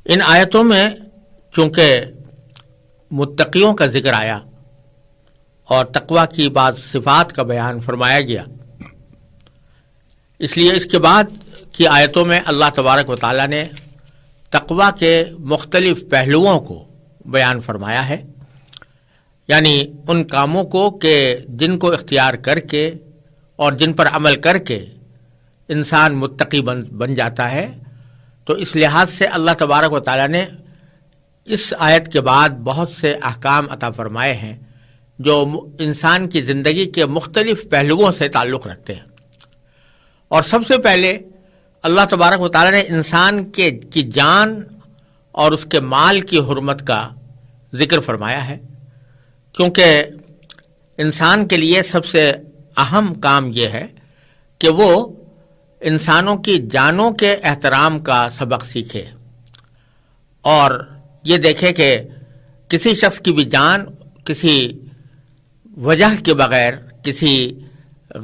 ان آیتوں میں چونکہ متقیوں کا ذکر آیا اور تقوی کی بعض صفات کا بیان فرمایا گیا، اس لیے اس کے بعد کی آیتوں میں اللہ تبارک و تعالیٰ نے تقوی کے مختلف پہلوؤں کو بیان فرمایا ہے، یعنی ان کاموں کو کہ جن کو اختیار کر کے اور جن پر عمل کر کے انسان متقی بن جاتا ہے۔ تو اس لحاظ سے اللہ تبارک و تعالیٰ نے اس آیت کے بعد بہت سے احکام عطا فرمائے ہیں جو انسان کی زندگی کے مختلف پہلوؤں سے تعلق رکھتے ہیں۔ اور سب سے پہلے اللہ تبارک و تعالیٰ نے انسان کی جان اور اس کے مال کی حرمت کا ذکر فرمایا ہے، کیونکہ انسان کے لیے سب سے اہم کام یہ ہے کہ وہ انسانوں کی جانوں کے احترام کا سبق سیکھے اور یہ دیکھے کہ کسی شخص کی بھی جان کسی وجہ کے بغیر، کسی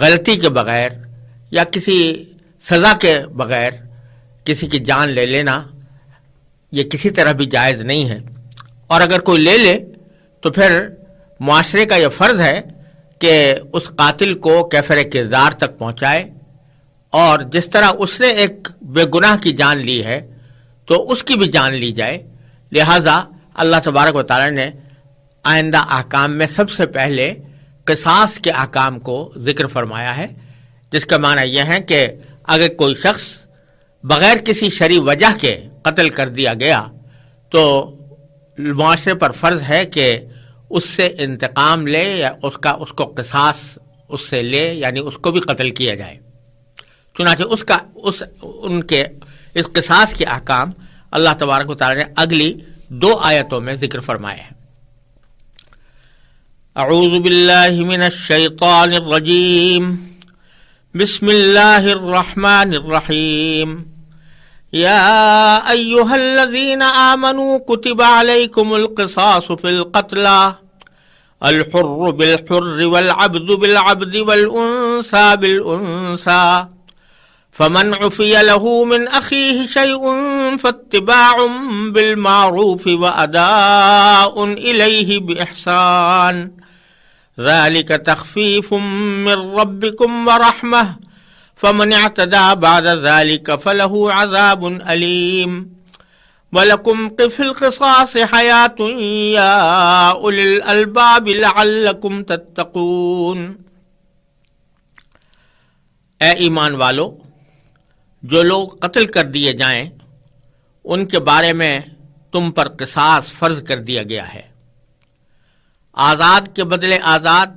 غلطی کے بغیر یا کسی سزا کے بغیر کسی کی جان لے لینا یہ کسی طرح بھی جائز نہیں ہے، اور اگر کوئی لے لے تو پھر معاشرے کا یہ فرض ہے کہ اس قاتل کو کیفر کردار تک پہنچائے، اور جس طرح اس نے ایک بے گناہ کی جان لی ہے تو اس کی بھی جان لی جائے۔ لہذا اللہ تبارک و تعالی نے آئندہ احکام میں سب سے پہلے قصاص کے احکام کو ذکر فرمایا ہے، جس کا معنی یہ ہے کہ اگر کوئی شخص بغیر کسی شرعی وجہ کے قتل کر دیا گیا تو معاشرے پر فرض ہے کہ اس سے انتقام لے یا اس کو قصاص اس سے لے، یعنی اس کو بھی قتل کیا جائے۔ چنانچہ ان کے اس قصاص کے احکام اللہ تبارک و تعالی نے اگلی 2 آیتوں میں ذکر فرمائے ہیں۔ اعوذ باللہ من الشیطان الرجیم، بسم اللہ الرحمن الرحیم، یا ایہا الذین آمنوا کتب علیکم القصاص فی القتلى الحر بالحر والعبد بالعبد والانثى بالانثى فمن عفی له من اخیہ شیء فاتباع بالمعروف واداء الیہ باحسان ذلک تخفیف من ربکم ورحمہ فمن اعتدى بعد ذلك فله عذاب علیم وَلَكُمْ فِي الْقِصَاصِ حَيَاةٌ يَا أُولِي الْأَلْبَابِ لَعَلَّكُمْ تَتَّقُونَ۔ اے ایمان والو، جو لوگ قتل کر دیے جائیں ان کے بارے میں تم پر قصاص فرض کر دیا گیا ہے، آزاد کے بدلے آزاد،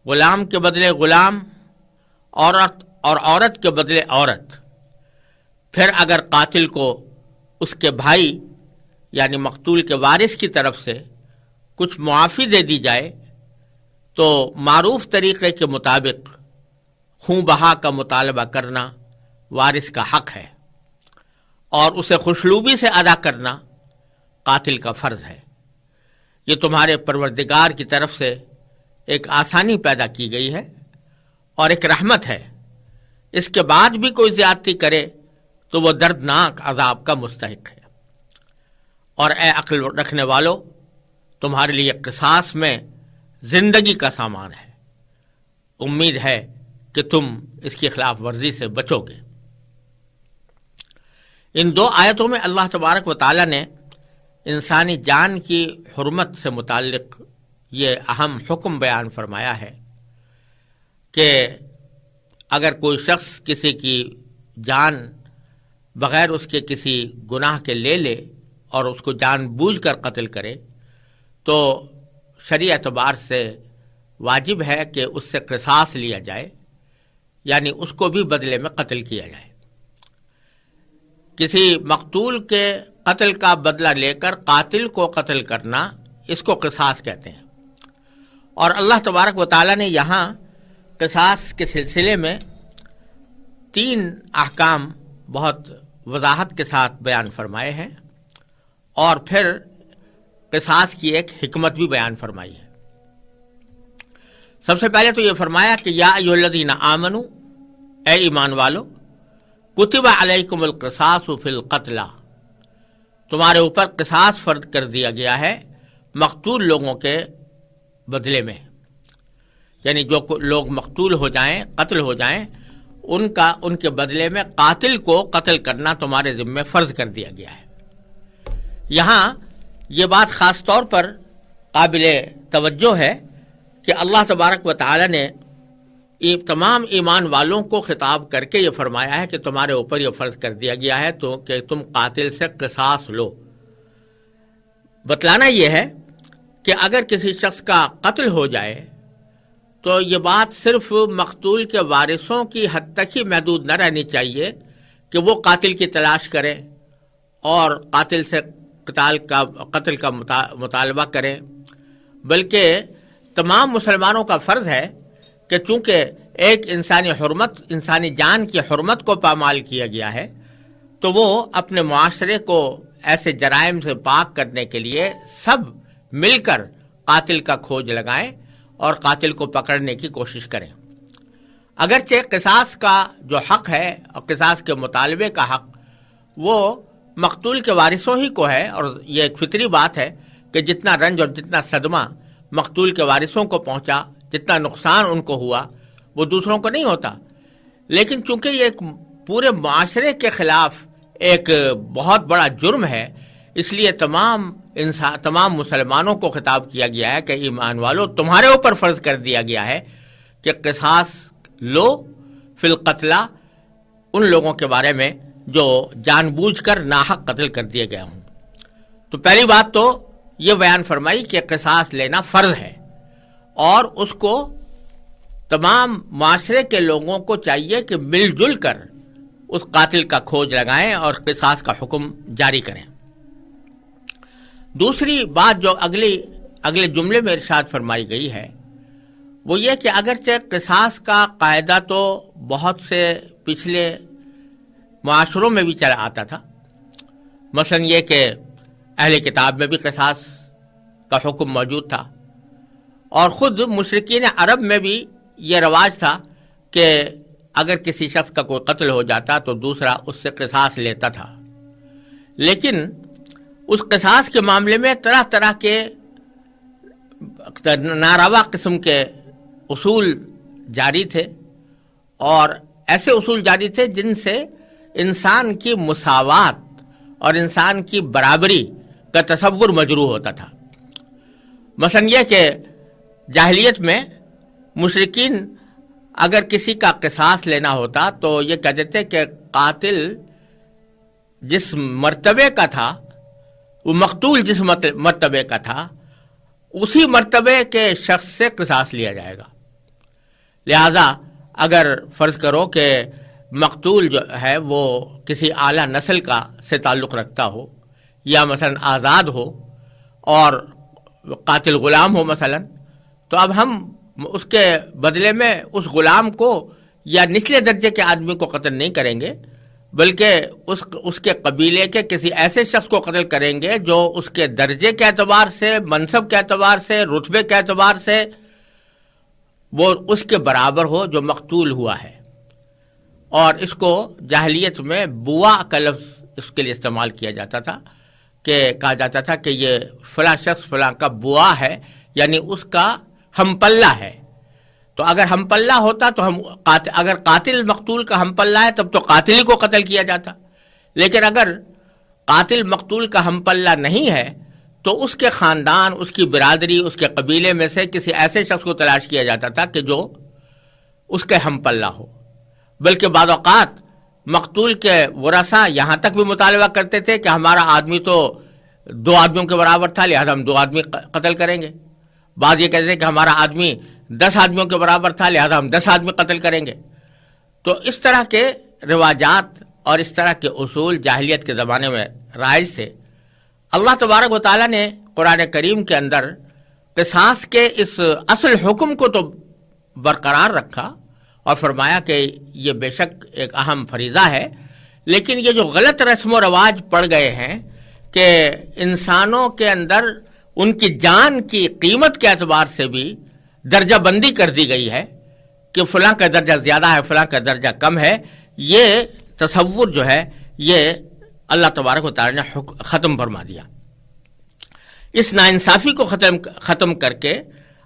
غلام کے بدلے غلام، عورت کے بدلے عورت۔ پھر اگر قاتل کو اس کے بھائی یعنی مقتول کے وارث کی طرف سے کچھ معافی دے دی جائے تو معروف طریقے کے مطابق خون بہا کا مطالبہ کرنا وارث کا حق ہے، اور اسے خوشلوبی سے ادا کرنا قاتل کا فرض ہے۔ یہ تمہارے پروردگار کی طرف سے ایک آسانی پیدا کی گئی ہے اور ایک رحمت ہے، اس کے بعد بھی کوئی زیادتی کرے تو وہ دردناک عذاب کا مستحق ہے۔ اور اے عقل رکھنے والو، تمہارے لیے قصاص میں زندگی کا سامان ہے، امید ہے کہ تم اس کی خلاف ورزی سے بچو گے۔ ان 2 آیتوں میں اللہ تبارک و تعالی نے انسانی جان کی حرمت سے متعلق یہ اہم حکم بیان فرمایا ہے کہ اگر کوئی شخص کسی کی جان بغیر اس کے کسی گناہ کے لے لے اور اس کو جان بوجھ کر قتل کرے تو شرعی اعتبار سے واجب ہے کہ اس سے قصاص لیا جائے، یعنی اس کو بھی بدلے میں قتل کیا جائے۔ کسی مقتول کے قتل کا بدلہ لے کر قاتل کو قتل کرنا اس کو قصاص کہتے ہیں، اور اللہ تبارک و تعالی نے یہاں قصاص کے سلسلے میں 3 احکام بہت وضاحت کے ساتھ بیان فرمائے ہیں، اور پھر قصاص کی ایک حکمت بھی بیان فرمائی ہے۔ سب سے پہلے تو یہ فرمایا کہ یا ایھا الذین آمنوا، اے ایمان والو، کتب علیکم القصاص فی القتلى، تمہارے اوپر قصاص فرض کر دیا گیا ہے مقتول لوگوں کے بدلے میں، یعنی جو لوگ مقتول ہو جائیں، قتل ہو جائیں، ان کے بدلے میں قاتل کو قتل کرنا تمہارے ذمہ فرض کر دیا گیا ہے۔ یہاں یہ بات خاص طور پر قابل توجہ ہے کہ اللہ تبارک و تعالی نے تمام ایمان والوں کو خطاب کر کے یہ فرمایا ہے کہ تمہارے اوپر یہ فرض کر دیا گیا ہے تو کہ تم قاتل سے قصاص لو۔ بتلانا یہ ہے کہ اگر کسی شخص کا قتل ہو جائے تو یہ بات صرف مقتول کے وارثوں کی حد تک ہی محدود نہ رہنی چاہیے کہ وہ قاتل کی تلاش کریں اور قاتل سے قتل کا مطالبہ کریں، بلکہ تمام مسلمانوں کا فرض ہے کہ چونکہ ایک انسانی جان کی حرمت کو پامال کیا گیا ہے تو وہ اپنے معاشرے کو ایسے جرائم سے پاک کرنے کے لیے سب مل کر قاتل کا کھوج لگائیں اور قاتل کو پکڑنے کی کوشش کریں۔ اگرچہ قصاص کا جو حق ہے اور قصاص کے مطالبے کا حق وہ مقتول کے وارثوں ہی کو ہے، اور یہ ایک فطری بات ہے کہ جتنا رنج اور جتنا صدمہ مقتول کے وارثوں کو پہنچا، جتنا نقصان ان کو ہوا، وہ دوسروں کو نہیں ہوتا، لیکن چونکہ یہ ایک پورے معاشرے کے خلاف ایک بہت بڑا جرم ہے، اس لیے تمام مسلمانوں کو خطاب کیا گیا ہے کہ ایمان والو تمہارے اوپر فرض کر دیا گیا ہے کہ قصاص لو فی القتلہ ان لوگوں کے بارے میں جو جان بوجھ کر ناحق قتل کر دیے گئے ہوں۔ تو پہلی بات تو یہ بیان فرمائی کہ قصاص لینا فرض ہے، اور اس کو تمام معاشرے کے لوگوں کو چاہیے کہ مل جل کر اس قاتل کا کھوج لگائیں اور قصاص کا حکم جاری کریں۔ دوسری بات جو اگلے جملے میں ارشاد فرمائی گئی ہے وہ یہ کہ اگرچہ قصاص کا قاعدہ تو بہت سے پچھلے معاشروں میں بھی چلا آتا تھا، مثلا یہ کہ اہل کتاب میں بھی قصاص کا حکم موجود تھا، اور خود مشرکین عرب میں بھی یہ رواج تھا کہ اگر کسی شخص کا کوئی قتل ہو جاتا تو دوسرا اس سے قصاص لیتا تھا، لیکن اس قصاص کے معاملے میں طرح طرح کے ناروا قسم کے اصول جاری تھے، اور ایسے اصول جاری تھے جن سے انسان کی مساوات اور انسان کی برابری کا تصور مجروح ہوتا تھا۔ مثلا یہ کہ جاہلیت میں مشرکین اگر کسی کا قصاص لینا ہوتا تو یہ کہتے تھے کہ قاتل جس مرتبے کا تھا، وہ مقتول جس مرتبے کا تھا، اسی مرتبے کے شخص سے قصاص لیا جائے گا۔ لہذا اگر فرض کرو کہ مقتول جو ہے وہ کسی اعلیٰ نسل سے تعلق رکھتا ہو، یا مثلا آزاد ہو اور قاتل غلام ہو مثلا، تو اب ہم اس کے بدلے میں اس غلام کو یا نچلے درجے کے آدمی کو قتل نہیں کریں گے، بلکہ اس کے قبیلے کے کسی ایسے شخص کو قتل کریں گے جو اس کے درجے کے اعتبار سے، منصب کے اعتبار سے، رتبے کے اعتبار سے وہ اس کے برابر ہو جو مقتول ہوا ہے۔ اور اس کو جاہلیت میں بوا کا لفظ اس کے لیے استعمال کیا جاتا تھا، کہ کہا جاتا تھا کہ یہ فلاں شخص فلاں کا بوا ہے، یعنی اس کا ہم پلہ ہے۔ تو اگر ہم پلہ ہوتا تو اگر قاتل مقتول کا ہم پلہ ہے تب تو قاتل ہی کو قتل کیا جاتا، لیکن اگر قاتل مقتول کا ہم پلہ نہیں ہے تو اس کے خاندان، اس کی برادری، اس کے قبیلے میں سے کسی ایسے شخص کو تلاش کیا جاتا تھا کہ جو اس کے ہم پلہ ہو۔ بلکہ بعض اوقات مقتول کے ورثہ یہاں تک بھی مطالبہ کرتے تھے کہ ہمارا آدمی تو 2 آدمیوں کے برابر تھا، لہذا ہم 2 آدمی قتل کریں گے۔ بعض یہ کہتے تھے کہ ہمارا آدمی 10 آدمیوں کے برابر تھا، لہذا ہم 10 آدمی قتل کریں گے۔ تو اس طرح کے رواجات اور اس طرح کے اصول جاہلیت کے زمانے میں رائج تھے۔ اللہ تبارک و تعالیٰ نے قرآن کریم کے اندر قصاص کے اس اصل حکم کو تو برقرار رکھا اور فرمایا کہ یہ بے شک ایک اہم فریضہ ہے، لیکن یہ جو غلط رسم و رواج پڑ گئے ہیں کہ انسانوں کے اندر ان کی جان کی قیمت کے اعتبار سے بھی درجہ بندی کر دی گئی ہے کہ فلاں کا درجہ زیادہ ہے، فلاں کا درجہ کم ہے، یہ تصور جو ہے یہ اللہ تبارک و تعالی نے ختم فرما دیا۔ اس ناانصافی کو ختم کر کے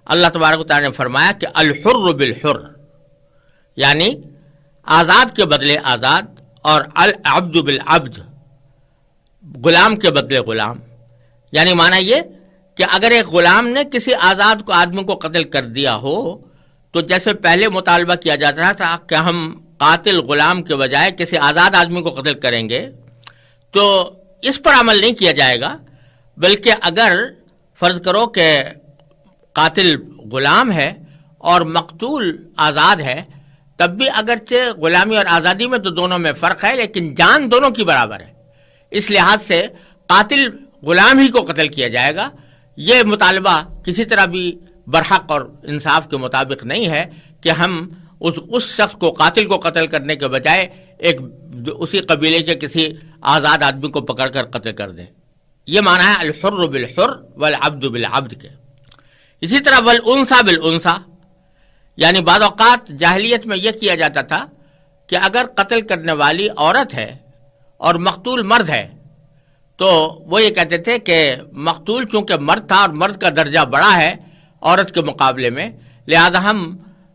اللہ تبارک و تعالی نے فرمایا کہ الحر بالحر، یعنی آزاد کے بدلے آزاد، اور العبد بالعبد، غلام کے بدلے غلام۔ یعنی معنی یہ کہ اگر ایک غلام نے کسی آزاد کو آدمی کو قتل کر دیا ہو تو جیسے پہلے مطالبہ کیا جاتا تھا کہ ہم قاتل غلام کے بجائے کسی آزاد آدمی کو قتل کریں گے، تو اس پر عمل نہیں کیا جائے گا، بلکہ اگر فرض کرو کہ قاتل غلام ہے اور مقتول آزاد ہے، تب بھی اگرچہ غلامی اور آزادی میں تو دونوں میں فرق ہے، لیکن جان دونوں کی برابر ہے، اس لحاظ سے قاتل غلام ہی کو قتل کیا جائے گا۔ یہ مطالبہ کسی طرح بھی برحق اور انصاف کے مطابق نہیں ہے کہ ہم اس شخص کو قاتل کو قتل کرنے کے بجائے اسی قبیلے کے کسی آزاد آدمی کو پکڑ کر قتل کر دیں۔ یہ معنی ہے الحر بالحر والعبد بالعبد کے۔ اسی طرح والانثى بالانثى، یعنی بعض اوقات جاہلیت میں یہ کیا جاتا تھا کہ اگر قتل کرنے والی عورت ہے اور مقتول مرد ہے تو وہ یہ کہتے تھے کہ مقتول چونکہ مرد تھا اور مرد کا درجہ بڑا ہے عورت کے مقابلے میں، لہذا ہم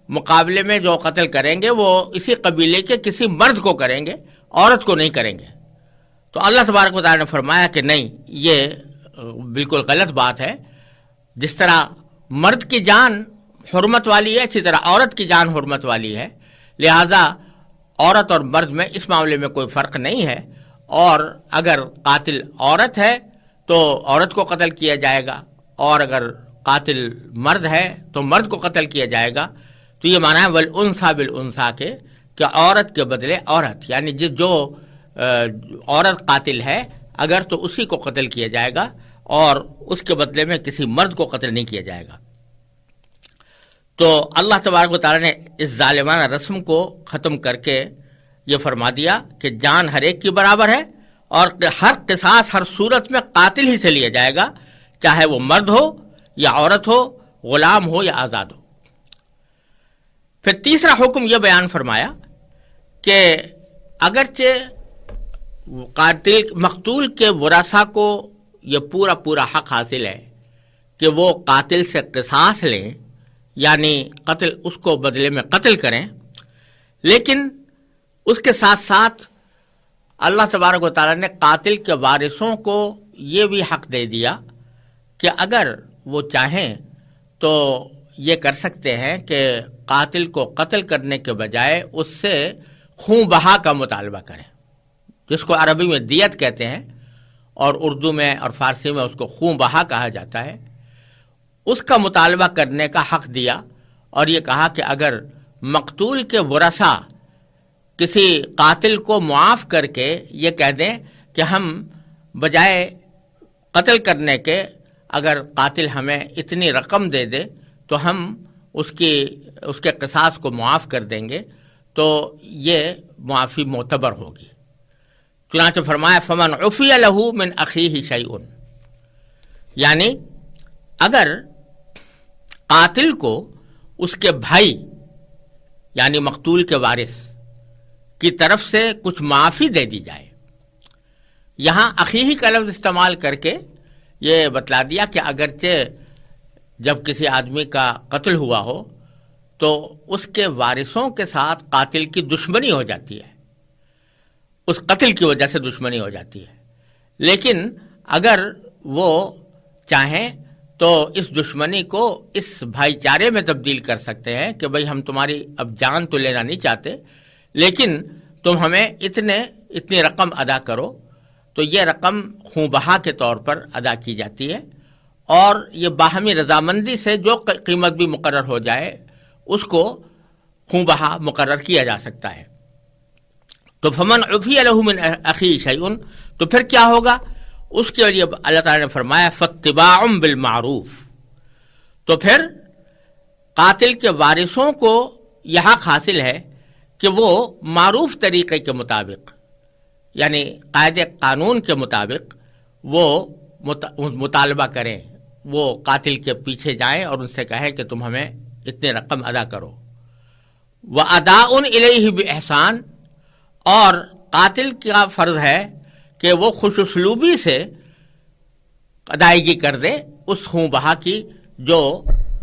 مقابلے میں جو قتل کریں گے وہ اسی قبیلے کے کسی مرد کو کریں گے، عورت کو نہیں کریں گے۔ تو اللہ تبارک و تعالی نے فرمایا کہ نہیں، یہ بالکل غلط بات ہے۔ جس طرح مرد کی جان حرمت والی ہے، اسی طرح عورت کی جان حرمت والی ہے، لہذا عورت اور مرد میں اس معاملے میں کوئی فرق نہیں ہے، اور اگر قاتل عورت ہے تو عورت کو قتل کیا جائے گا، اور اگر قاتل مرد ہے تو مرد کو قتل کیا جائے گا۔ تو یہ معنی ہے والانثى بالانثى کے کہ عورت کے بدلے عورت، یعنی جو عورت قاتل ہے اگر تو اسی کو قتل کیا جائے گا اور اس کے بدلے میں کسی مرد کو قتل نہیں کیا جائے گا۔ تو اللہ تبارک و تعالی نے اس ظالمانہ رسم کو ختم کر کے یہ فرما دیا کہ جان ہر ایک کی برابر ہے، اور ہر قصاص ہر صورت میں قاتل ہی سے لیا جائے گا، چاہے وہ مرد ہو یا عورت ہو، غلام ہو یا آزاد ہو۔ پھر تیسرا حکم یہ بیان فرمایا کہ اگرچہ مقتول کے ورثاء کو یہ پورا حق حاصل ہے کہ وہ قاتل سے قصاص لیں، یعنی قتل اس کو بدلے میں قتل کریں، لیکن اس کے ساتھ ساتھ اللہ تبارک و تعالیٰ نے قاتل کے وارثوں کو یہ بھی حق دے دیا کہ اگر وہ چاہیں تو یہ کر سکتے ہیں کہ قاتل کو قتل کرنے کے بجائے اس سے خون بہا کا مطالبہ کریں، جس کو عربی میں دیت کہتے ہیں اور اردو میں اور فارسی میں اس کو خون بہا کہا جاتا ہے۔ اس کا مطالبہ کرنے کا حق دیا، اور یہ کہا کہ اگر مقتول کے ورثاء کسی قاتل کو معاف کر کے یہ کہہ دیں کہ ہم بجائے قتل کرنے کے اگر قاتل ہمیں اتنی رقم دے دے تو ہم اس کے قصاص کو معاف کر دیں گے، تو یہ معافی معتبر ہوگی۔ چنانچہ فرمایا فمن عفی لہ من اخیہ شیء، یعنی اگر قاتل کو اس کے بھائی یعنی مقتول کے وارث کی طرف سے کچھ معافی دے دی جائے۔ یہاں اخیہ کا لفظ استعمال کر کے یہ بتلا دیا کہ اگرچہ جب کسی آدمی کا قتل ہوا ہو تو اس کے وارثوں کے ساتھ قاتل کی دشمنی ہو جاتی ہے، اس قتل کی وجہ سے دشمنی ہو جاتی ہے، لیکن اگر وہ چاہیں تو اس دشمنی کو اس بھائی چارے میں تبدیل کر سکتے ہیں کہ بھئی ہم تمہاری اب جان تو لینا نہیں چاہتے، لیکن تم ہمیں اتنی رقم ادا کرو، تو یہ رقم خون بہا کے طور پر ادا کی جاتی ہے، اور یہ باہمی رضامندی سے جو قیمت بھی مقرر ہو جائے اس کو خون بہا مقرر کیا جا سکتا ہے۔ تو فمن عفی لہ من اخیہ شیء، تو پھر کیا ہوگا؟ اس کے لیے اللہ تعالی نے فرمایا فاتباع بالمعروف، تو پھر قاتل کے وارثوں کو یہ حق حاصل ہے کہ وہ معروف طریقے کے مطابق، یعنی قاعدے قانون کے مطابق وہ مطالبہ کریں، وہ قاتل کے پیچھے جائیں اور ان سے کہیں کہ تم ہمیں اتنے رقم ادا کرو۔ وَأَدَاءٌ إِلَيْهِ بِإِحْسَان، اور قاتل کا فرض ہے کہ وہ خوش اسلوبی سے ادائیگی کر دے اس خون بہا کی جو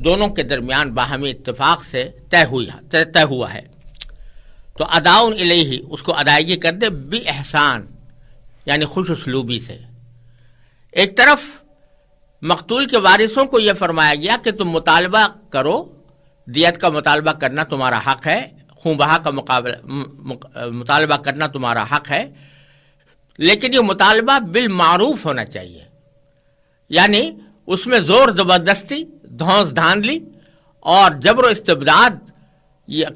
دونوں کے درمیان باہمی اتفاق سے طے ہوا ہے. تو اداؤن الیہ، اس کو ادائیگی کر دے باحسان، یعنی خوش اسلوبی سے. ایک طرف مقتول کے وارثوں کو یہ فرمایا گیا کہ تم مطالبہ کرو، دیت کا مطالبہ کرنا تمہارا حق ہے، خون بہا کا مطالبہ کرنا تمہارا حق ہے، لیکن یہ مطالبہ بالمعروف ہونا چاہیے. یعنی اس میں زور زبردستی، دھونس دھاندلی اور جبر و استبداد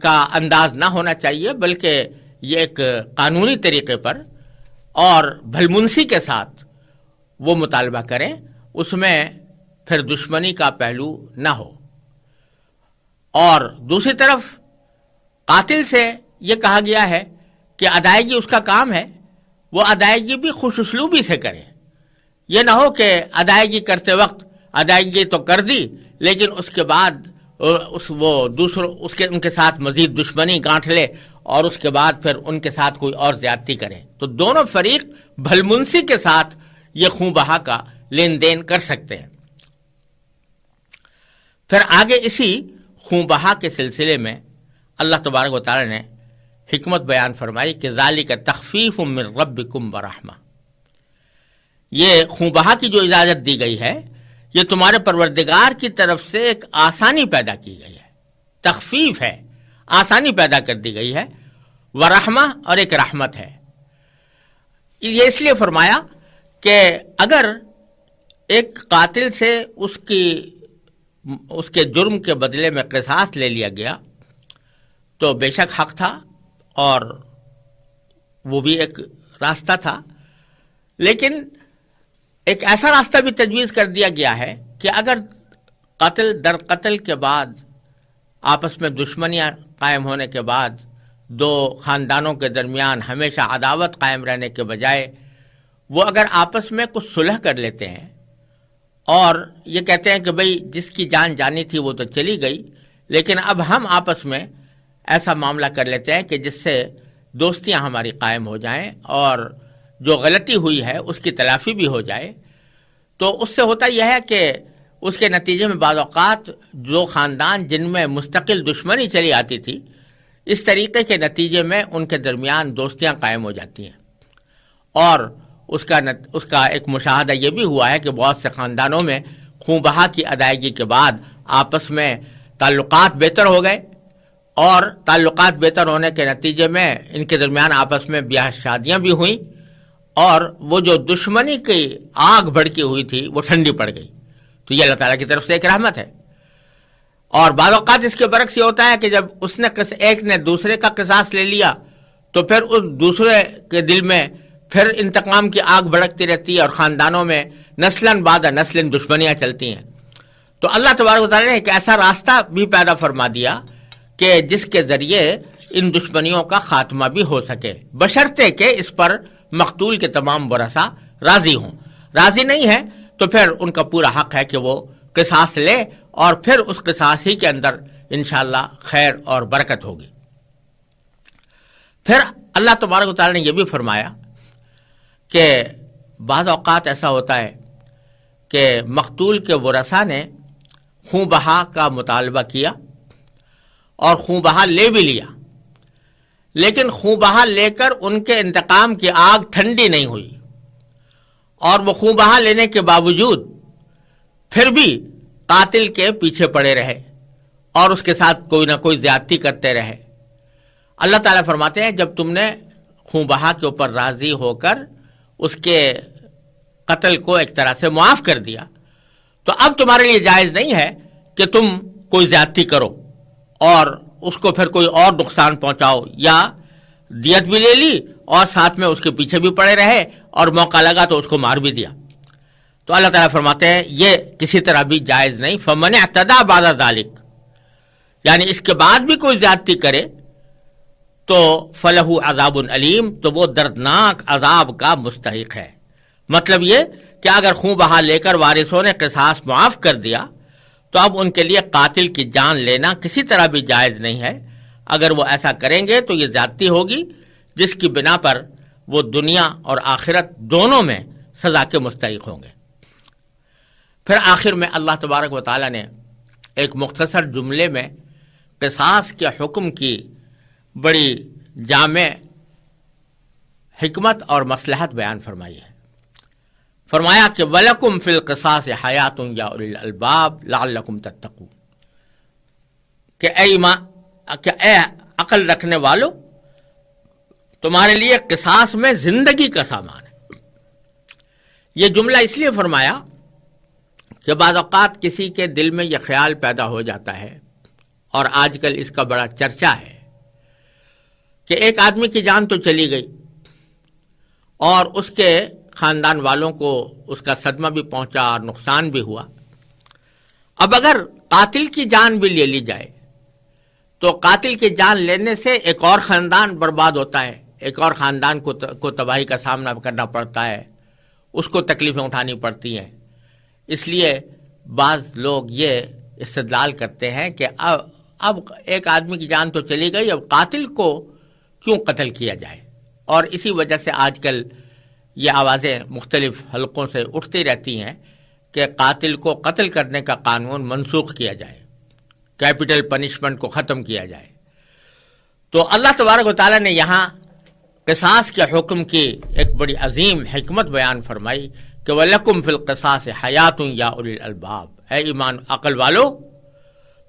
کا انداز نہ ہونا چاہیے، بلکہ یہ ایک قانونی طریقے پر اور بھلمنسی کے ساتھ وہ مطالبہ کریں، اس میں پھر دشمنی کا پہلو نہ ہو. اور دوسری طرف قاتل سے یہ کہا گیا ہے کہ ادائیگی اس کا کام ہے، وہ ادائیگی بھی خوش اسلوبی سے کرے. یہ نہ ہو کہ ادائیگی کرتے وقت ادائیگی تو کر دی، لیکن اس کے بعد ان کے ساتھ مزید دشمنی گانٹھ لے اور اس کے بعد پھر ان کے ساتھ کوئی اور زیادتی کرے. تو دونوں فریق بھلمنسی کے ساتھ یہ خون بہا کا لین دین کر سکتے ہیں. پھر آگے اسی خون بہا کے سلسلے میں اللہ تبارک و تعالی نے حکمت بیان فرمائی کہ ذالک تخفیف من ربکم ورحمہ. یہ خون بہا کی جو اجازت دی گئی ہے، یہ تمہارے پروردگار کی طرف سے ایک آسانی پیدا کی گئی ہے، تخفیف ہے، آسانی پیدا کر دی گئی ہے، ورحمہ اور ایک رحمت ہے. یہ اس لیے فرمایا کہ اگر ایک قاتل سے اس کے جرم کے بدلے میں قصاص لے لیا گیا تو بے شک حق تھا اور وہ بھی ایک راستہ تھا، لیکن ایک ایسا راستہ بھی تجویز کر دیا گیا ہے کہ اگر قتل در قتل کے بعد آپس میں دشمنیاں قائم ہونے کے بعد دو خاندانوں کے درمیان ہمیشہ عداوت قائم رہنے کے بجائے وہ اگر آپس میں کچھ صلح کر لیتے ہیں اور یہ کہتے ہیں کہ بھئی جس کی جان جانی تھی وہ تو چلی گئی، لیکن اب ہم آپس میں ایسا معاملہ کر لیتے ہیں کہ جس سے دوستیاں ہماری قائم ہو جائیں اور جو غلطی ہوئی ہے اس کی تلافی بھی ہو جائے، تو اس سے ہوتا یہ ہے کہ اس کے نتیجے میں بعض اوقات جو خاندان جن میں مستقل دشمنی چلی آتی تھی، اس طریقے کے نتیجے میں ان کے درمیان دوستیاں قائم ہو جاتی ہیں. اور اس کا ایک مشاہدہ یہ بھی ہوا ہے کہ بہت سے خاندانوں میں خون بہا کی ادائیگی کے بعد آپس میں تعلقات بہتر ہو گئے، اور تعلقات بہتر ہونے کے نتیجے میں ان کے درمیان آپس میں بیاہ شادیاں بھی ہوئیں، اور وہ جو دشمنی کی آگ بھڑکی ہوئی تھی وہ ٹھنڈی پڑ گئی. تو یہ اللہ تعالیٰ کی طرف سے ایک رحمت ہے. اور بعض اوقات اس کے برعکس یہ ہوتا ہے کہ جب ایک نے دوسرے کا قصاص لے لیا تو پھر اس دوسرے کے دل میں پھر انتقام کی آگ بھڑکتی رہتی ہے اور خاندانوں میں نسلاً بعد نسلاً دشمنیاں چلتی ہیں. تو اللہ تبارک و تعالیٰ نے ایک ایسا راستہ بھی پیدا فرما دیا کہ جس کے ذریعے ان دشمنیوں کا خاتمہ بھی ہو سکے، بشرطے کہ اس پر مقتول کے تمام ورثاء راضی ہوں. راضی نہیں ہے تو پھر ان کا پورا حق ہے کہ وہ قصاص لے، اور پھر اس قصاص ہی کے اندر انشاءاللہ خیر اور برکت ہوگی. پھر اللہ تبارک و تعالیٰ نے یہ بھی فرمایا کہ بعض اوقات ایسا ہوتا ہے کہ مقتول کے ورثاء نے خون بہا کا مطالبہ کیا اور خون بہا لے بھی لیا، لیکن خون بہا لے کر ان کے انتقام کی آگ ٹھنڈی نہیں ہوئی، اور وہ خون بہا لینے کے باوجود پھر بھی قاتل کے پیچھے پڑے رہے اور اس کے ساتھ کوئی نہ کوئی زیادتی کرتے رہے. اللہ تعالیٰ فرماتے ہیں جب تم نے خون بہا کے اوپر راضی ہو کر اس کے قتل کو ایک طرح سے معاف کر دیا، تو اب تمہارے لیے جائز نہیں ہے کہ تم کوئی زیادتی کرو اور اس کو پھر کوئی اور نقصان پہنچاؤ، یا دیت بھی لے لی اور ساتھ میں اس کے پیچھے بھی پڑے رہے اور موقع لگا تو اس کو مار بھی دیا. تو اللہ تعالیٰ فرماتے ہیں یہ کسی طرح بھی جائز نہیں. فمن اعتدی بعد ذلک، یعنی اس کے بعد بھی کوئی زیادتی کرے تو فلہ عذاب علیم، تو وہ دردناک عذاب کا مستحق ہے. مطلب یہ کہ اگر خون بہا لے کر وارثوں نے قصاص معاف کر دیا تو اب ان کے لیے قاتل کی جان لینا کسی طرح بھی جائز نہیں ہے. اگر وہ ایسا کریں گے تو یہ زیادتی ہوگی جس کی بنا پر وہ دنیا اور آخرت دونوں میں سزا کے مستحق ہوں گے۔ پھر آخر میں اللہ تبارک و تعالیٰ نے ایک مختصر جملے میں قصاص کے حکم کی بڑی جامع حکمت اور مصلحت بیان فرمائی ہے۔ فرمایا کہ وَلَكُمْ فِي الْقِصَاصِ حَيَاةٌ يَا أُولِي الْأَلْبَابِ لَعَلَّكُمْ تَتَّقُونَ، کہ اے عقل رکھنے والو، تمہارے لیے قصاص میں زندگی کا سامان ہے۔ یہ جملہ اس لیے فرمایا کہ بعض اوقات کسی کے دل میں یہ خیال پیدا ہو جاتا ہے، اور آج کل اس کا بڑا چرچا ہے، کہ ایک آدمی کی جان تو چلی گئی اور اس کے خاندان والوں کو اس کا صدمہ بھی پہنچا اور نقصان بھی ہوا۔ اب اگر قاتل کی جان بھی لے لی جائے تو قاتل کی جان لینے سے ایک اور خاندان برباد ہوتا ہے، ایک اور خاندان کو تباہی کا سامنا کرنا پڑتا ہے، اس کو تکلیفیں اٹھانی پڑتی ہیں۔ اس لیے بعض لوگ یہ استدلال کرتے ہیں کہ اب ایک آدمی کی جان تو چلی گئی، اب قاتل کو کیوں قتل کیا جائے، اور اسی وجہ سے آج کل یہ آوازیں مختلف حلقوں سے اٹھتی رہتی ہیں کہ قاتل کو قتل کرنے کا قانون منسوخ کیا جائے، کیپٹل پنشمنٹ کو ختم کیا جائے۔ تو اللہ تبارک و تعالیٰ نے یہاں قصاص کے حکم کی ایک بڑی عظیم حکمت بیان فرمائی کہ وَلَكُمْ فِي الْقِصَاصِ حَيَاةٌ يَا أُولِي الْأَلْبَابِ، اے ایمان عقل والو،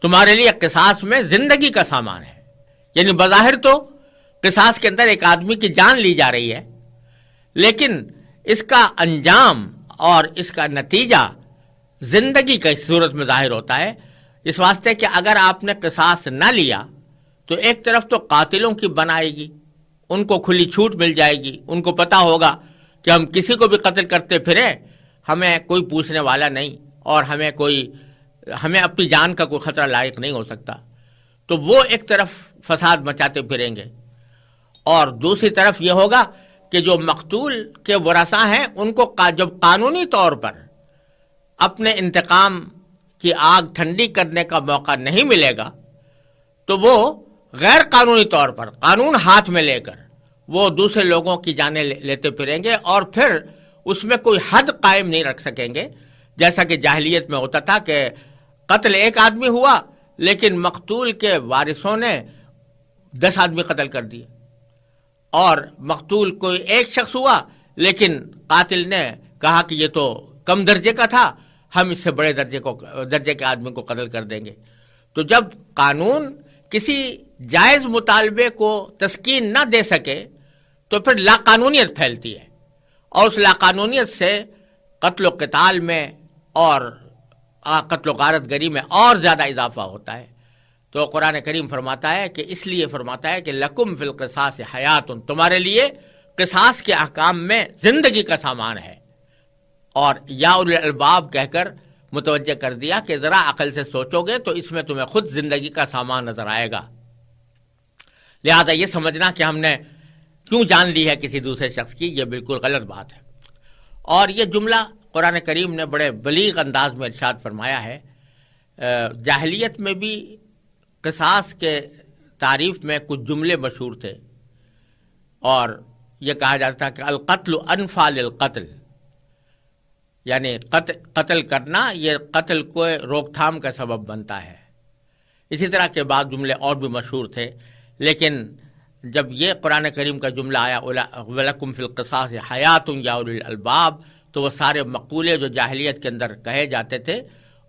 تمہارے لیے قصاص میں زندگی کا سامان ہے۔ یعنی بظاہر تو قصاص کے اندر ایک آدمی کی جان لی جا رہی ہے، لیکن اس کا انجام اور اس کا نتیجہ زندگی کی صورت میں ظاہر ہوتا ہے۔ اس واسطے کہ اگر آپ نے قصاص نہ لیا تو ایک طرف تو قاتلوں کی بن آئے گی، ان کو کھلی چھوٹ مل جائے گی، ان کو پتہ ہوگا کہ ہم کسی کو بھی قتل کرتے پھریں ہمیں کوئی پوچھنے والا نہیں، اور ہمیں اپنی جان کا کوئی خطرہ لاحق نہیں ہو سکتا، تو وہ ایک طرف فساد مچاتے پھریں گے۔ اور دوسری طرف یہ ہوگا کہ جو مقتول کے ورثاء ہیں ان کو جب قانونی طور پر اپنے انتقام کی آگ ٹھنڈی کرنے کا موقع نہیں ملے گا تو وہ غیر قانونی طور پر قانون ہاتھ میں لے کر وہ دوسرے لوگوں کی جانیں لیتے پھریں گے، اور پھر اس میں کوئی حد قائم نہیں رکھ سکیں گے، جیسا کہ جاہلیت میں ہوتا تھا کہ قتل ایک آدمی ہوا لیکن مقتول کے وارثوں نے 10 آدمی قتل کر دیے، اور مقتول کوئی ایک شخص ہوا لیکن قاتل نے کہا کہ یہ تو کم درجے کا تھا، ہم اس سے بڑے درجے کے آدمی کو قتل کر دیں گے۔ تو جب قانون کسی جائز مطالبے کو تسکین نہ دے سکے تو پھر لاقانونیت پھیلتی ہے، اور اس لاقانونیت سے قتل و قتال میں اور قتل و غارت گری میں اور زیادہ اضافہ ہوتا ہے۔ تو قرآن کریم فرماتا ہے کہ اس لیے فرماتا ہے کہ لکم فی القصاص حیات، تمہارے لیے قصاص کے احکام میں زندگی کا سامان ہے، اور یا اولی الالباب کہہ کر متوجہ کر دیا کہ ذرا عقل سے سوچو گے تو اس میں تمہیں خود زندگی کا سامان نظر آئے گا۔ لہذا یہ سمجھنا کہ ہم نے کیوں جان لی ہے کسی دوسرے شخص کی، یہ بالکل غلط بات ہے۔ اور یہ جملہ قرآن کریم نے بڑے بلیغ انداز میں ارشاد فرمایا ہے۔ جاہلیت میں بھی قصاص کے تعریف میں کچھ جملے مشہور تھے، اور یہ کہا جاتا کہ القتل انفع للقتل، یعنی قتل کرنا یہ قتل کو روک تھام کا سبب بنتا ہے۔ اسی طرح کے بعض جملے اور بھی مشہور تھے، لیکن جب یہ قرآن کریم کا جملہ آیا وَلَكُمْ فِي الْقِصَاصِ حَيَاةٌ يَا أُولِي الْأَلْبَابِ، تو وہ سارے مقولے جو جاہلیت کے اندر کہے جاتے تھے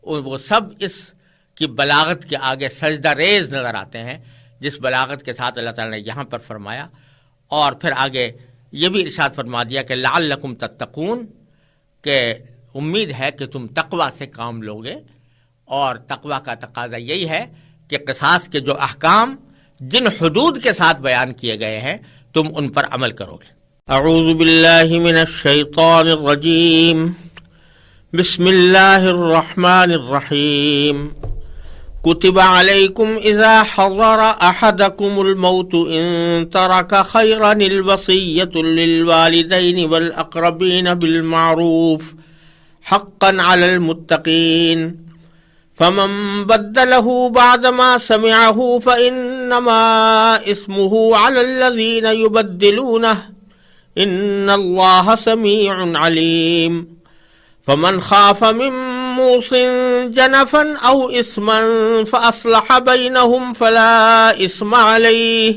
وہ سب اس کی بلاغت کے آگے سجدہ ریز نظر آتے ہیں، جس بلاغت کے ساتھ اللہ تعالیٰ نے یہاں پر فرمایا۔ اور پھر آگے یہ بھی ارشاد فرما دیا کہ لعلکم تتقون، کہ امید ہے کہ تم تقوی سے کام لوگے، اور تقوی کا تقاضا یہی ہے کہ قصاص کے جو احکام جن حدود کے ساتھ بیان کیے گئے ہیں تم ان پر عمل کرو گے۔ اعوذ باللہ من الشیطان الرجیم، بسم اللہ الرحمن الرحیم۔ كتب عليكم إذا حضر أحدكم الموت إن ترك خيرا الوصية للوالدين والأقربين بالمعروف حقا على المتقين فمن بدله بعدما سمعه فإنما إثمه على الذين يبدلونه ان اللہ سمیع علیم فمن خاف من موص جنفا او اثما فاصلح بینہم فلا اثم علیہ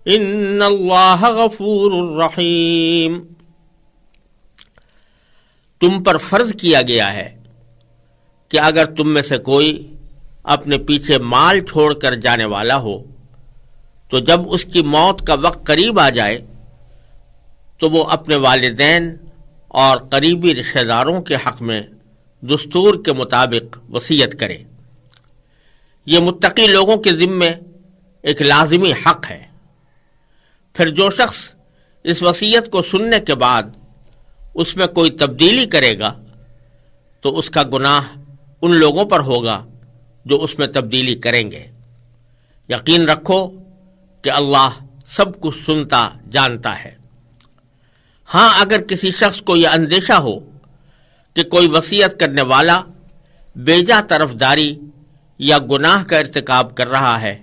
ان اللہ غفور رحیم۔ تم پر فرض کیا گیا ہے کہ اگر تم میں سے کوئی اپنے پیچھے مال چھوڑ کر جانے والا ہو تو جب اس کی موت کا وقت قریب آ جائے تو وہ اپنے والدین اور قریبی رشتہ داروں کے حق میں دستور کے مطابق وصیت کرے۔ یہ متقی لوگوں کے ذمے ایک لازمی حق ہے۔ پھر جو شخص اس وصیت کو سننے کے بعد اس میں کوئی تبدیلی کرے گا تو اس کا گناہ ان لوگوں پر ہوگا جو اس میں تبدیلی کریں گے۔ یقین رکھو کہ اللہ سب کچھ سنتا جانتا ہے۔ ہاں، اگر کسی شخص کو یہ اندیشہ ہو کہ کوئی وصیت کرنے والا بیجا طرفداری یا گناہ کا ارتکاب کر رہا ہے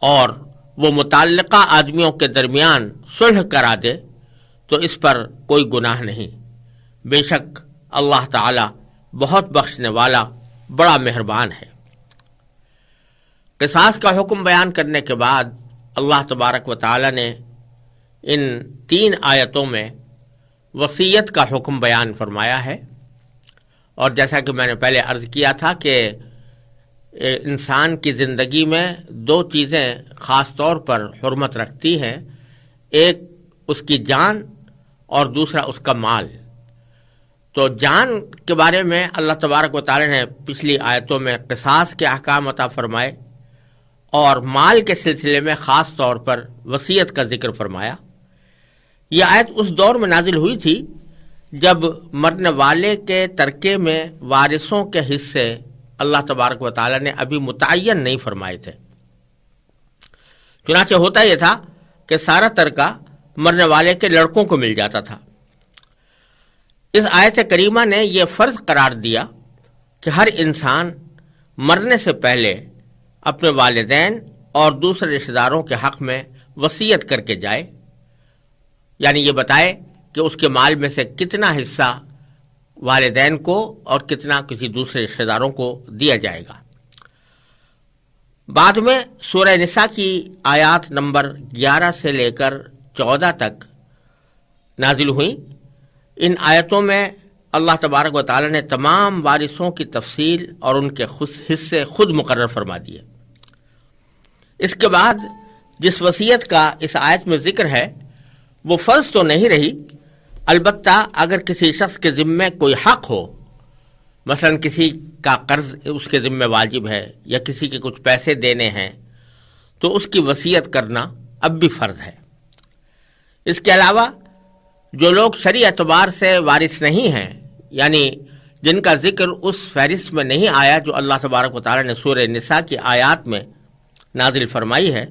اور وہ متعلقہ آدمیوں کے درمیان صلح کرا دے تو اس پر کوئی گناہ نہیں۔ بے شک اللہ تعالی بہت بخشنے والا بڑا مہربان ہے۔ قصاص کا حکم بیان کرنے کے بعد اللہ تبارک و تعالی نے ان 3 آیتوں میں وصیت کا حکم بیان فرمایا ہے، اور جیسا کہ میں نے پہلے عرض کیا تھا کہ انسان کی زندگی میں 2 چیزیں خاص طور پر حرمت رکھتی ہیں، ایک اس کی جان اور دوسرا اس کا مال۔ تو جان کے بارے میں اللہ تبارک و تعالی نے پچھلی آیتوں میں قصاص کے احکام عطا فرمائے، اور مال کے سلسلے میں خاص طور پر وصیت کا ذکر فرمایا۔ یہ آیت اس دور میں نازل ہوئی تھی جب مرنے والے کے ترکے میں وارثوں کے حصے اللہ تبارک و تعالی نے ابھی متعین نہیں فرمائے تھے۔ چنانچہ ہوتا یہ تھا کہ سارا ترکہ مرنے والے کے لڑکوں کو مل جاتا تھا۔ اس آیت کریمہ نے یہ فرض قرار دیا کہ ہر انسان مرنے سے پہلے اپنے والدین اور دوسرے رشتہ داروں کے حق میں وصیت کر کے جائے، یعنی یہ بتائے کہ اس کے مال میں سے کتنا حصہ والدین کو اور کتنا کسی دوسرے رشتہ داروں کو دیا جائے گا۔ بعد میں سورہ نساء کی آیات نمبر 11 سے لے کر 14 تک نازل ہوئیں۔ ان آیتوں میں اللہ تبارک و تعالی نے تمام وارثوں کی تفصیل اور ان کے حصے خود مقرر فرما دیے۔ اس کے بعد جس وصیت کا اس آیت میں ذکر ہے وہ فرض تو نہیں رہی، البتہ اگر کسی شخص کے ذمے کوئی حق ہو، مثلا کسی کا قرض اس کے ذمے واجب ہے یا کسی کے کچھ پیسے دینے ہیں، تو اس کی وصیت کرنا اب بھی فرض ہے۔ اس کے علاوہ جو لوگ شرعی اعتبار سے وارث نہیں ہیں، یعنی جن کا ذکر اس فہرست میں نہیں آیا جو اللہ تبارک و تعالی نے سورہ نساء کی آیات میں نازل فرمائی ہے،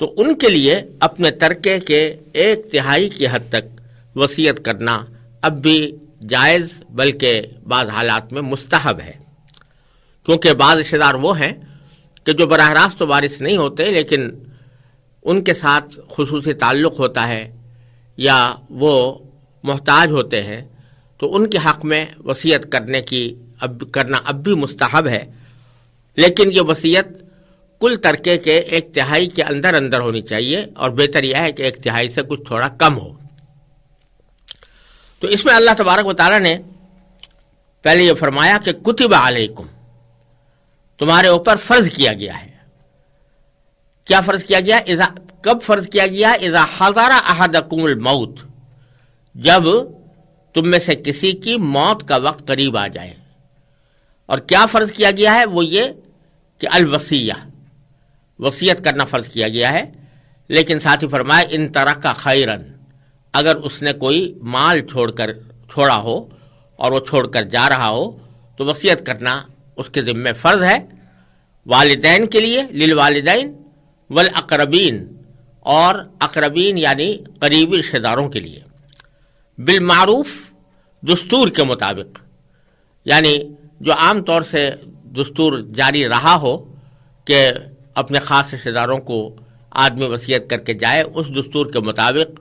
تو ان کے لیے اپنے ترکے کے 1/3 کی حد تک وصیت کرنا اب بھی جائز بلکہ بعض حالات میں مستحب ہے، کیونکہ بعض رشتہ دار وہ ہیں کہ جو براہ راست تو وارث نہیں ہوتے لیکن ان کے ساتھ خصوصی تعلق ہوتا ہے یا وہ محتاج ہوتے ہیں، تو ان کے حق میں وصیت کرنا اب بھی مستحب ہے، لیکن یہ وصیت کل ترکے کے 1/3 کے اندر ہونی چاہیے، اور بہتر یہ ہے کہ 1/3 سے کچھ تھوڑا کم ہو۔ تو اس میں اللہ تبارک و تعالی نے پہلے یہ فرمایا کہ کتب علیکم، تمہارے اوپر فرض کیا گیا ہے۔ کیا فرض کیا گیا؟ کب فرض کیا گیا؟ اذا حضر احدکم الموت، جب تم میں سے کسی کی موت کا وقت قریب آ جائے۔ اور کیا فرض کیا گیا ہے؟ وہ یہ کہ الوصیہ، وصیت کرنا فرض کیا گیا ہے، لیکن ساتھ ہی فرمایا ان ترک خیرا، اگر اس نے کوئی مال چھوڑا ہو اور وہ چھوڑ کر جا رہا ہو تو وصیت کرنا اس کے ذمہ فرض ہے، والدین کے لیے، للوالدین والاقربین، اور اقربین یعنی قریبی رشتہ داروں کے لیے، بالمعروف، دستور کے مطابق، یعنی جو عام طور سے دستور جاری رہا ہو کہ اپنے خاص رشتہ داروں کو آدمی وصیت کر کے جائے، اس دستور کے مطابق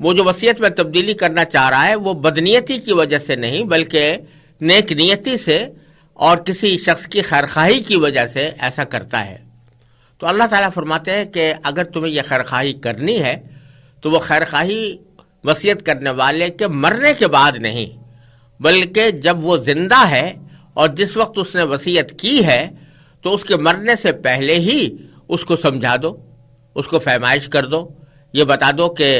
وہ جو وصیت میں تبدیلی کرنا چاہ رہا ہے وہ بدنیتی کی وجہ سے نہیں بلکہ نیک نیتی سے اور کسی شخص کی خیرخواہی کی وجہ سے ایسا کرتا ہے. تو اللہ تعالیٰ فرماتے ہیں کہ اگر تمہیں یہ خیرخواہی کرنی ہے تو وہ خیرخواہی وصیت کرنے والے کے مرنے کے بعد نہیں بلکہ جب وہ زندہ ہے اور جس وقت اس نے وصیت کی ہے تو اس کے مرنے سے پہلے ہی اس کو سمجھا دو، اس کو فہمائش کر دو، یہ بتا دو کہ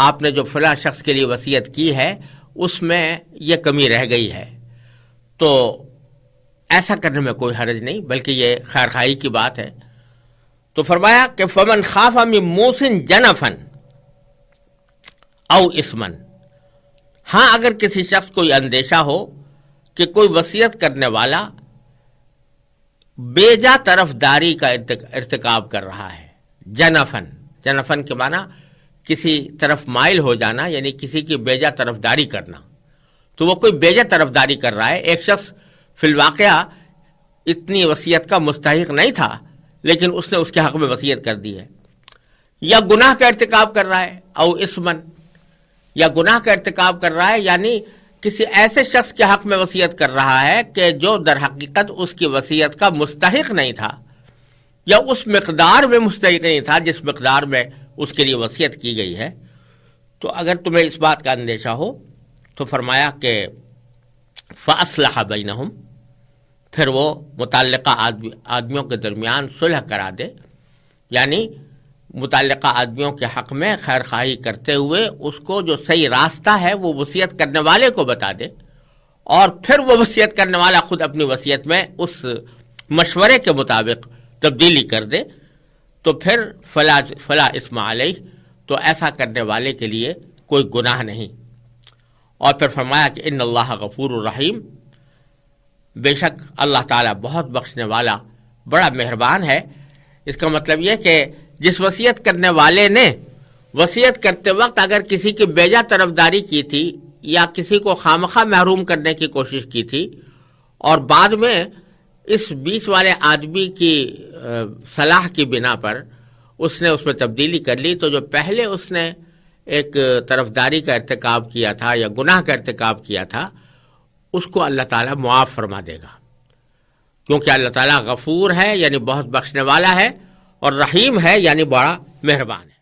آپ نے جو فلاں شخص کے لیے وصیت کی ہے اس میں یہ کمی رہ گئی ہے. تو ایسا کرنے میں کوئی حرج نہیں بلکہ یہ خیرخواہی کی بات ہے. تو فرمایا کہ فمن خاف من موص جنفا او اثما، ہاں اگر کسی شخص کو یہ اندیشہ ہو کہ کوئی وصیت کرنے والا بیجا طرف داری کا ارتکاب کر رہا ہے. جنفن، جنفن کے معنی کسی طرف مائل ہو جانا، یعنی کسی کی بیجا طرف داری کرنا. تو وہ کوئی بیجا طرف داری کر رہا ہے. ایک شخص فی الواقعہ اتنی وصیت کا مستحق نہیں تھا لیکن اس نے اس کے حق میں وصیت کر دی ہے. یا گناہ کا ارتکاب کر رہا ہے، او اسمن، یا گناہ کا ارتکاب کر رہا ہے یعنی کسی ایسے شخص کے حق میں وصیت کر رہا ہے کہ جو در حقیقت اس کی وصیت کا مستحق نہیں تھا یا اس مقدار میں مستحق نہیں تھا جس مقدار میں اس کے لیے وصیت کی گئی ہے. تو اگر تمہیں اس بات کا اندیشہ ہو تو فرمایا کہ فاصلح بینہم، پھر وہ متعلقہ آدمیوں کے درمیان صلح کرا دے، یعنی متعلقہ آدمیوں کے حق میں خیرخواہی کرتے ہوئے اس کو جو صحیح راستہ ہے وہ وصیت کرنے والے کو بتا دے، اور پھر وہ وصیت کرنے والا خود اپنی وصیت میں اس مشورے کے مطابق تبدیلی کر دے تو پھر فلا اسم علیہ، تو ایسا کرنے والے کے لیے کوئی گناہ نہیں. اور پھر فرمایا کہ ان اللہ غفور الرحیم، بے شک اللہ تعالیٰ بہت بخشنے والا بڑا مہربان ہے. اس کا مطلب یہ کہ جس وصیت کرنے والے نے وصیت کرتے وقت اگر کسی کی بیجا طرفداری کی تھی یا کسی کو خامخواہ محروم کرنے کی کوشش کی تھی اور بعد میں اس بیچ والے آدمی کی صلاح کی بنا پر اس نے اس میں تبدیلی کر لی، تو جو پہلے اس نے ایک طرفداری کا ارتکاب کیا تھا یا گناہ کا ارتکاب کیا تھا اس کو اللہ تعالیٰ معاف فرما دے گا، کیونکہ اللہ تعالیٰ غفور ہے یعنی بہت بخشنے والا ہے، اور رحیم ہے یعنی بڑا مہربان ہے.